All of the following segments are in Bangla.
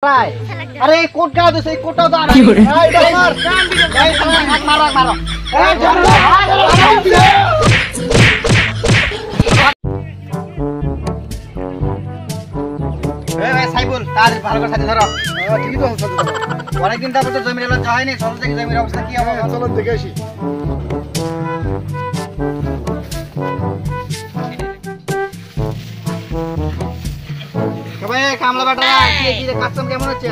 अरे कोट का दे कोट तो आ मारो मारो সাইবুল তাড়াতাড়ি ভালো করে সাথে ধরো ঠিকই তো সাথে ধরো অনেক দিন তারপর তো জমির এলা যায়নি চলো দেখি জমির অবস্থা কি হবে চলো দেখে আসি ভাই কামলা বাটা কি কি কাস্টম কেমন হচ্ছে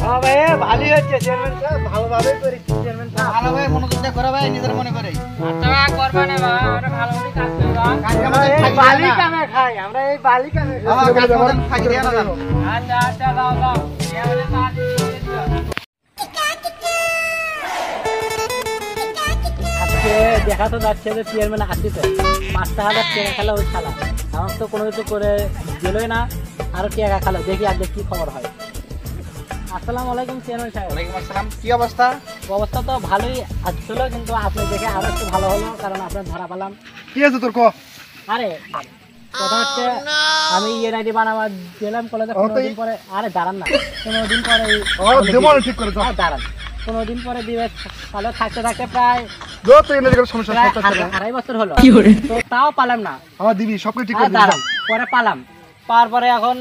হ্যাঁ ভাই ভালোই হচ্ছে চেয়ারম্যান সাহেব ভালোভাবে করেছি চেয়ারম্যান সাহেব ভালো ভাই মনোযোগ দিয়ে করো ভাই নিজের মনে করে আচ্ছা করবে না ভাই আমরা ভালোভাবে কাজ করব কাজ কামে বালি কামে খাই আমরা এই বালি কামে খাই কাজ কামে খাই দেয়া না আচ্ছা আচ্ছা দাও দাও এবারে কাজ আজকে দেখা তো যাচ্ছে যে চেয়ারম্যান আসছে 5000 টাকা খেলা ওই খেলা আমার তো কোনো কিছু করে দিলই না আর টাকা খেলা দেখি আজকে কি খবর হয় আসসালামু আলাইকুম চেয়ারম্যান সাহেব ওয়ালাইকুম আসসালাম কি অবস্থা অবস্থা তো ভালোই ছিল কিন্তু আপনি দেখে আরো একটু ভালো হলো কারণ আপনার ধরা পেলাম কি আছে তোর কো আরে কথা হচ্ছে আমি এনআইডি বানাবার দিলাম কলেজে 15 দিন পরে আরে দাঁড়ান না 15 দিন পরে দেবো ঠিক করে দাঁড়ান 15 দিন পরে দিবে তাহলে থাকতে থাকতে প্রায় যত এনআইডি সমস্যা আড়াই বছর হলো তো তাও পালাম না আমার দিবি সবকিছু ঠিক করে দাঁড়ান পরে পালাম তারপরে এখন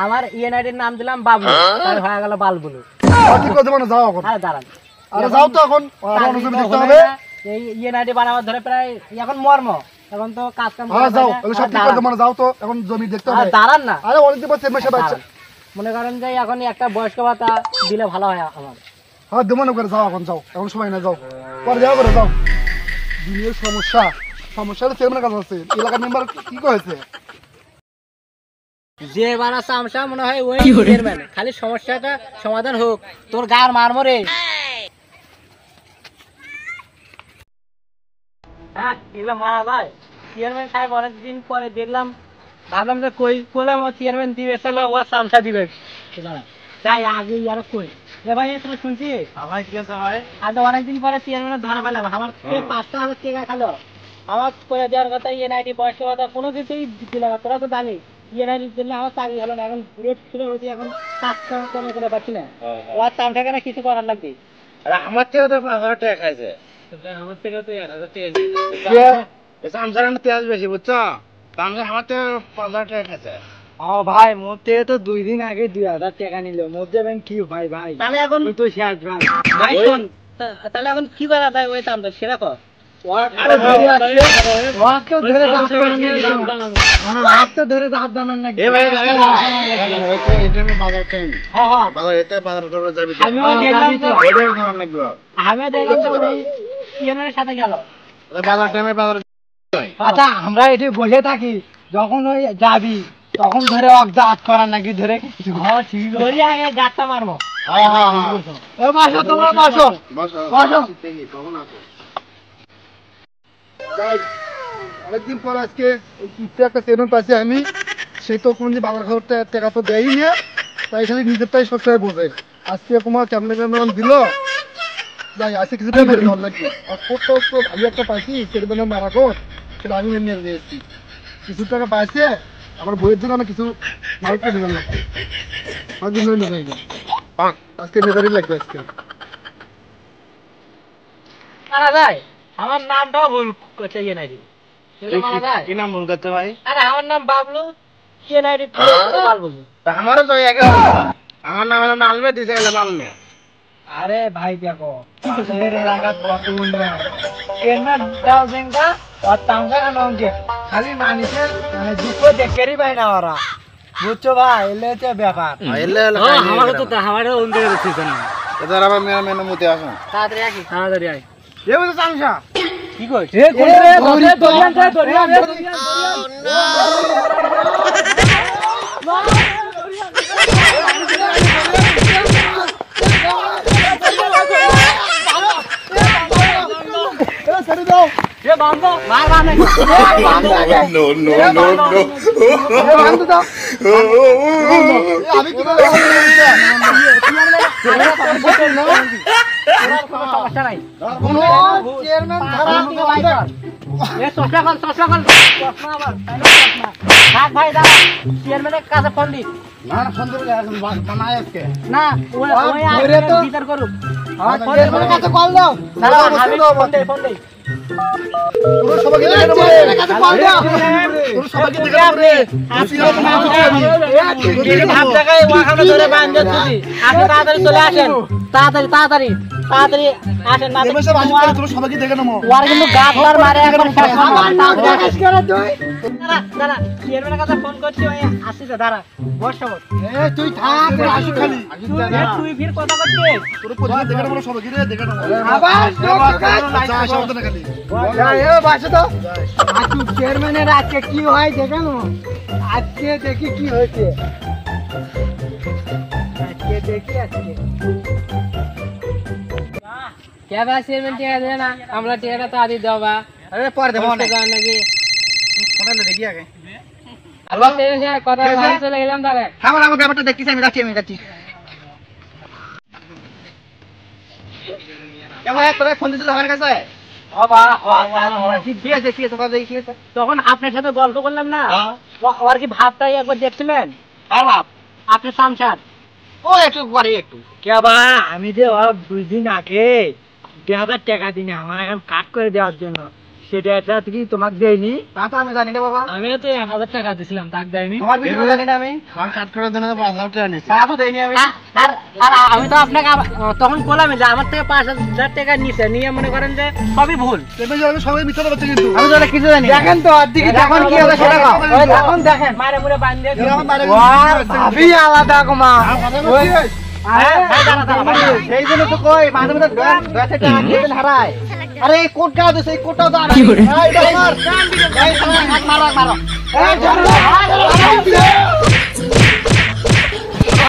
আমার এনআইডির নাম দিলাম বাবলু তাই হয়ে গেল বালবুলু ঠিক করে দেব না যাও এখন আরে দাঁড়ান আরে যাও তো এখন আর অনুযায়ী দেখতে হবে এই এনআইডি বানাবার ধরে প্রায় এখন মর্ম এখন তো কাজ কাম যাও তাহলে সব ঠিক করে দেব না যাও তো এখন জমি দেখতে হবে দাঁড়ান না আরে অনেক দিন পর চেম্বার সাহেব আচ্ছা মনে করেন যে এখন একটা বয়স্ক ভাতা দিলে ভালো হয় আমার হ্যাঁ দেব না করে যাও এখন যাও এখন সময় না যাও পরে যাও করে যাও দিনের সমস্যা তো চেয়ারম্যানের কাছে আছে এলাকার মেম্বার কি করেছে যে বানা সামসা মনে হয় ওই চেয়ারম্যান খালি সমস্যাটা সমাধান হোক তোর গার মারমো রে হ্যাঁ এগুলো মারা ভাই চেয়ারম্যান সাহেব অনেকদিন পরে দেখলাম ভাবলাম যে কই কোলাম চেয়ারম্যান দিবে চলো ও সামসা দিবে তাই আগে আর কই রে ভাই তুমি শুনছি ভাই কি আছে ভাই আজ অনেকদিন পরে চেয়ারম্যান ধরা পেলাম আমার 5000 টাকা খালো আমার করে দেওয়ার কথা এনআইডি বয়স কথা কোনো কিছুই দিল না তোরা তো জানি এনআইডি দিলে আমার চাকরি হলো না এখন রেট শুরু হয়েছে এখন কাজ কমে করে পাচ্ছি না ওর দাম টাকা না কিছু করার লাগবে আরে আমার থেকে তো 5000 টাকা খাইছে আমার থেকে তো 1000 টাকা সামসার না তেজ বেশি বুঝছো সামসার আমার থেকে 5000 টাকা খাইছে ও ভাই মোর থেকে তো 2 দিন আগে 2000 টাকা নিল মোর দেবেন কি ভাই ভাই তাহলে এখন তো শেয়ার ভাই শোন তাহলে এখন কি করা যায় ওই দামটা সেরা কর আচ্ছা আমরা এটি বসে থাকি যখন ওই যাবি তখন ধরে দাঁত করার নাকি ধরে আগে গাছটা মারবো তোমরা বাসো অনেকদিন পর আজকে একটা চেয়ারম্যান পাচ্ছি আমি সে তো কোন যে বাবার ঘর টাকা তো দেয়ই না তাই খালি নিজেরটাই সবসময় বোঝে আজকে তোমার ক্যামেরাম্যান দিল যাই আজকে কিছু টাকা মেরে দেওয়ার লাগবে আর কোথাও তো ভালো একটা পাইছি চেয়ারম্যানের মারা ঘর সেটা আমি নিয়ে দিয়েছি কিছু টাকা পাইছে আমার বইয়ের জন্য আমি কিছু মালটা দেবেন লাগবে আজকে নেতারই লাগবে আজকে আমার নামটাও ভুল করছে এনআইডি কি নাম ভুল করতে ভাই আরে আমার নাম বাবলু এনআইডি বাবলু আমারও তো এক আমার নাম হলো নালমে দিতে গেলে নালমে আরে ভাই দেখো এর লাগাত বটুন্ডা কেনা দাও দেঙ্গা আর তাঙ্গা নঙ্গে খালি মানুষের মানে দুঃখ দেখেরই ভাই না ওরা বুঝছো ভাই এলে তো ব্যাপার এলে আমারও তো আমারও অন্ধ হচ্ছে না এদার আবার মেনে মুতে আসো তাড়াতাড়ি আই এ বলে তামসা কি কই এ কোন রে দরিয়ান সরি দাও এ বান্দো মার মার না নো বান্দো দাও আমি কি বলবো কোনো সমস্যা নাই কোনো চেয়ারম্যান ছাড়া চশমা কল থাক ভাই দাঁড়া চেয়ারম্যানের কাছে ফোন দি না ফোন দেবে বানায় আজকে না ওই বিচার করুক চেয়ারম্যানের কাছে কল দাও দাঁড়া আমি ফোন দেই তোর সবাইকে দেখে নেব কাছে কল দাও তোর সবাইকে দেখে নেব ভাব জায়গায় ওখানে ধরে বাঁধে তুই আপনি তাড়াতাড়ি চলে আসেন তাড়াতাড়ি আসেন না তোর সবাইকে দেখে নেব ওর কিন্তু গাছলার মারে এখন শেষ দাঁড়া চেয়ারম্যানের কাছে ফোন করছি ওই আসিছে দাঁড়া বস সব তুই থাক আসু খালি তুই ফির কথা করছিস তোর প্রতিদিন দেখে নেব সবাইকে দেখে নেব আবার যা শব্দ না খালি বাসে তো আজকে চেয়ারম্যানের আজকে কি হয় দেখেন আজকে দেখি কি হয়েছে আজকে দেখি क्या बात चेयरमैन टिका देना हमरा टिका तो आदि देवा अरे पर देबो ना नाকি ফোনটা দেখি আগে আল্লাহ চেয়রম্যান কথা ভালো চলে গেলাম তাহলে আমার ব্যাপারটা দেখতেছি আমি যাচ্ছি কেমন তোরা ফোন দিছিস আমার কাছে তখন আপনার সাথে গল্প করলাম না ওর কি ভাবটাই একবার দেখছিলেন আপনি সামসার ও একটু পরে একটু কে বা আমি যে ওর 2 দিন আগে 2000 টাকা দিনে আমার এখন কাট করে দেওয়ার জন্য সেটা কি তোমাকে দেয়নি তা তো আমি জানি না বাবা আমি তো 1000 টাকা দিছিলাম তাক দেয়নি তোমার বিষয় জানি না আমি আমার কাট করে দেন 5000 টাকা নিছি তা তো দেইনি আমি আর আমি তো আপনাকে তখন বললাম যে আমার থেকে 5000 টাকা নিছে নিয়ে মনে করেন যে সবই ভুল তুমি যে সবাই মিথ্যা বলছো কিন্তু আমি তো কিছু জানি দেখেন তো আর দিকে এখন কি হবে সেটা এখন দেখেন মারে মুরে বাঁধে ভাবি আলাদা কমা সেই জন্য তো কই মাঝে মাঝে গাছে টাকা দিবেন হারায় আরে এই কোট গাও দিছে এই কোটটাও তো আমার এই এটা আমার মারো এই